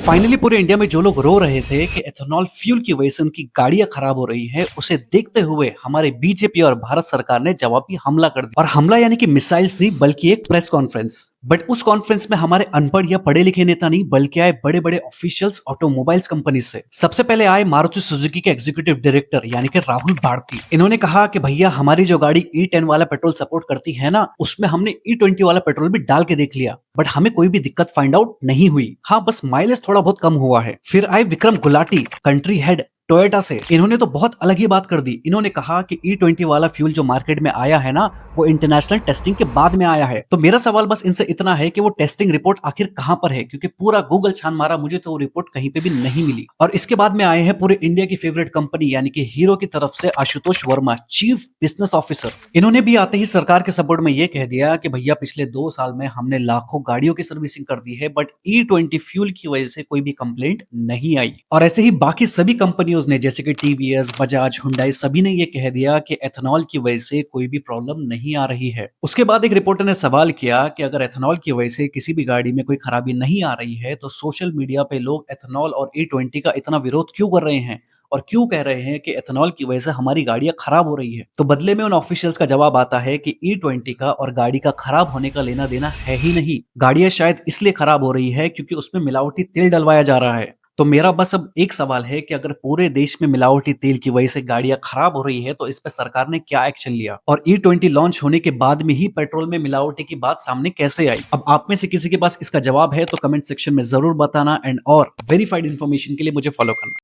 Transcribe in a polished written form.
Finally पूरे India में जो लोग रो रहे थे कि एथेनॉल फ्यूल की वजह से उनकी गाड़ियां खराब हो रही है, उसे देखते हुए हमारे बीजेपी और भारत सरकार ने जवाबी हमला कर दिया। और हमला यानी कि मिसाइल्स नहीं, बल्कि एक प्रेस कॉन्फ्रेंस। बट उस कॉन्फ्रेंस में हमारे अनपढ़ या पढ़े लिखे नेता नहीं, बल्कि आए बड़े बड़े ऑफिशियल्स ऑटोमोबाइल्स कंपनी से। सबसे पहले आए मारुति सुजुकी के एग्जीक्यूटिव डायरेक्टर यानी कि राहुल भारती। इन्होंने कहा कि भैया, हमारी जो गाड़ी E10 वाला पेट्रोल सपोर्ट करती है ना, उसमें हमने E20 वाला पेट्रोल भी डाल के देख लिया, बट हमें कोई भी दिक्कत फाइंड आउट नहीं हुई। हाँ, बस माइलेज थोड़ा बहुत कम हुआ है। फिर आए Vikram Gulati, country head Toyota से। इन्होंने तो बहुत अलग ही बात कर दी। इन्होंने कहा कि E20 वाला फ्यूल जो मार्केट में आया है ना, वो इंटरनेशनल टेस्टिंग के बाद में आया है। तो मेरा सवाल बस इनसे इतना है कि वो टेस्टिंग रिपोर्ट आखिर कहां पर है, क्योंकि पूरा गूगल छान मारा, मुझे तो वो रिपोर्ट कहीं पे भी नहीं मिली। और इसके बाद में आए हैं पूरे इंडिया की फेवरेट कंपनी यानी कि हीरो की तरफ से Ashutosh Verma, chief business officer. इन्होंने भी आते ही सरकार के सपोर्ट में ये कह दिया कि भैया, पिछले 2 साल में हमने लाखों गाड़ियों की सर्विसिंग कर दी है, बट E20 फ्यूल की वजह से कोई भी कंप्लेंट नहीं आई। और ऐसे ही बाकी सभी कंपनियों ने, जैसे कि टीवीएस, बजाज, हुंडई, सभी ने ये कह दिया कि एथेनॉल की वजह से कोई भी प्रॉब्लम नहीं आ रही है। उसके बाद एक रिपोर्टर ने सवाल किया कि अगर एथेनॉल की वजह से किसी भी गाड़ी में कोई खराबी नहीं आ रही है, तो सोशल मीडिया पे लोग एथेनॉल और E20 का इतना विरोध क्यों कर रहे हैं और क्यों कह रहे हैं कि एथेनॉल की वजह से हमारी गाड़ियां खराब हो रही है। तो बदले में उन ऑफिशियल्स का जवाब आता है कि E20 का और गाड़ी का खराब होने का लेना देना है ही नहीं। गाड़ियां शायद इसलिए खराब हो रही है क्योंकि उसमें मिलावटी तेल डलवाया जा रहा है। तो मेरा बस अब एक सवाल है कि अगर पूरे देश में मिलावटी तेल की वजह से गाड़ियां खराब हो रही है, तो इस पर सरकार ने क्या एक्शन लिया? और E20 लॉन्च होने के बाद में ही पेट्रोल में मिलावटी की बात सामने कैसे आई? अब आप में से किसी के पास इसका जवाब है तो कमेंट सेक्शन में जरूर बताना, एंड और वेरीफाइड इंफॉर्मेशन के लिए मुझे फॉलो करना।